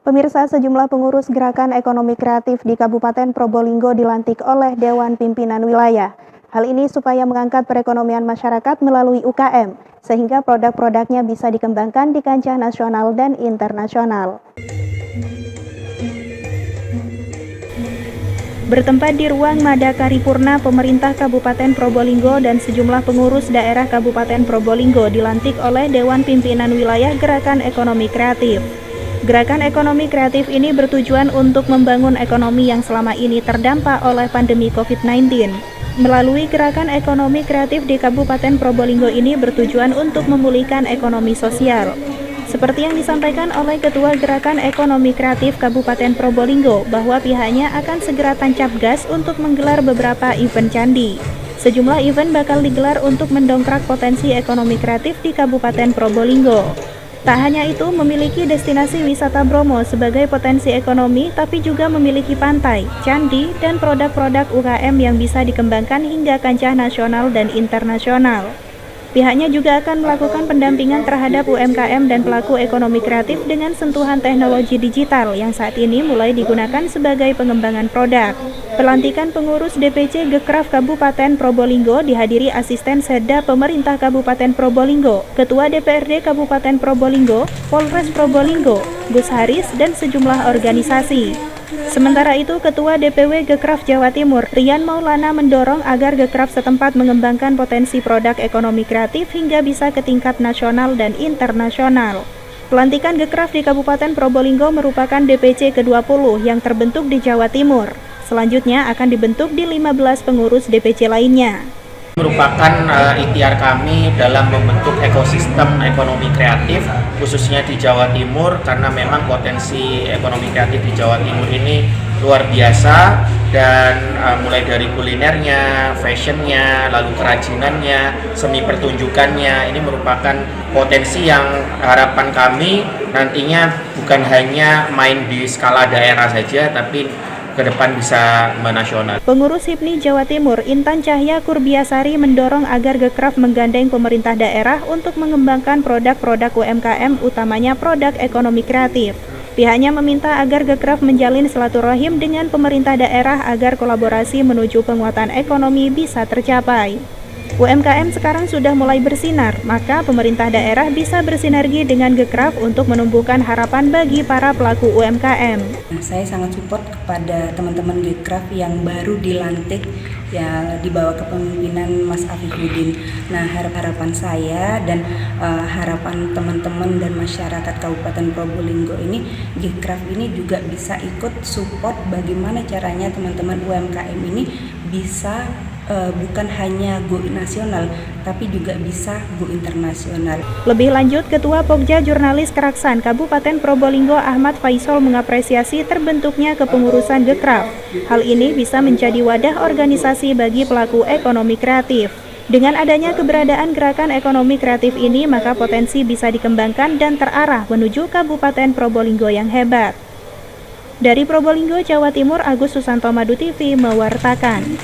Pemirsa, sejumlah pengurus gerakan ekonomi kreatif di Kabupaten Probolinggo dilantik oleh Dewan Pimpinan Wilayah. Hal ini supaya mengangkat perekonomian masyarakat melalui UKM, sehingga produk-produknya bisa dikembangkan di kancah nasional dan internasional. Bertempat di ruang Mada Karipurna, pemerintah Kabupaten Probolinggo dan sejumlah pengurus daerah Kabupaten Probolinggo dilantik oleh Dewan Pimpinan Wilayah Gerakan Ekonomi Kreatif. Gerakan ekonomi kreatif ini bertujuan untuk membangun ekonomi yang selama ini terdampak oleh pandemi COVID-19. Melalui gerakan ekonomi kreatif di Kabupaten Probolinggo ini bertujuan untuk memulihkan ekonomi sosial. Seperti yang disampaikan oleh Ketua Gerakan Ekonomi Kreatif Kabupaten Probolinggo, bahwa pihaknya akan segera tancap gas untuk menggelar beberapa event candi. Sejumlah event bakal digelar untuk mendongkrak potensi ekonomi kreatif di Kabupaten Probolinggo. Tak hanya itu, memiliki destinasi wisata Bromo sebagai potensi ekonomi, tapi juga memiliki pantai, candi, dan produk-produk UKM yang bisa dikembangkan hingga kancah nasional dan internasional. Pihaknya juga akan melakukan pendampingan terhadap UMKM dan pelaku ekonomi kreatif dengan sentuhan teknologi digital yang saat ini mulai digunakan sebagai pengembangan produk. Pelantikan pengurus DPC Gekraf Kabupaten Probolinggo dihadiri asisten Setda Pemerintah Kabupaten Probolinggo, Ketua DPRD Kabupaten Probolinggo, Polres Probolinggo, Gus Haris, dan sejumlah organisasi. Sementara itu, Ketua DPW Gekraf Jawa Timur, Rian Maulana, mendorong agar Gekraf setempat mengembangkan potensi produk ekonomi kreatif hingga bisa ke tingkat nasional dan internasional. Pelantikan Gekraf di Kabupaten Probolinggo merupakan DPC ke-20 yang terbentuk di Jawa Timur. Selanjutnya akan dibentuk di 15 pengurus DPC lainnya. Merupakan ikhtiar kami dalam membentuk ekosistem ekonomi kreatif khususnya di Jawa Timur, karena memang potensi ekonomi kreatif di Jawa Timur ini luar biasa, dan mulai dari kulinernya, fashionnya, lalu kerajinannya, seni pertunjukannya, ini merupakan potensi yang harapan kami nantinya bukan hanya main di skala daerah saja, tapi ke depan bisa menasional. Pengurus HIPMI Jawa Timur, Intan Cahya Kurbiasari, mendorong agar Gekraf menggandeng pemerintah daerah untuk mengembangkan produk-produk UMKM, utamanya produk ekonomi kreatif. Pihaknya meminta agar Gekraf menjalin silaturahim dengan pemerintah daerah agar kolaborasi menuju penguatan ekonomi bisa tercapai. UMKM sekarang sudah mulai bersinar, maka pemerintah daerah bisa bersinergi dengan Gekraf untuk menumbuhkan harapan bagi para pelaku UMKM. Saya sangat support kepada teman-teman Gekraf yang baru dilantik ya di bawah kepemimpinan Mas Afifuddin. Nah, harapan saya dan harapan teman-teman dan masyarakat Kabupaten Probolinggo ini, Gekraf ini juga bisa ikut support bagaimana caranya teman-teman UMKM ini bisa bukan hanya go nasional, tapi juga bisa go internasional. Lebih lanjut, Ketua Pokja Jurnalis Keraksan Kabupaten Probolinggo Ahmad Faisal mengapresiasi terbentuknya kepengurusan Gekraf. Hal ini bisa menjadi wadah organisasi bagi pelaku ekonomi kreatif. Dengan adanya keberadaan gerakan ekonomi kreatif ini, maka potensi bisa dikembangkan dan terarah menuju Kabupaten Probolinggo yang hebat. Dari Probolinggo, Jawa Timur, Agus Susanto, Madu TV mewartakan.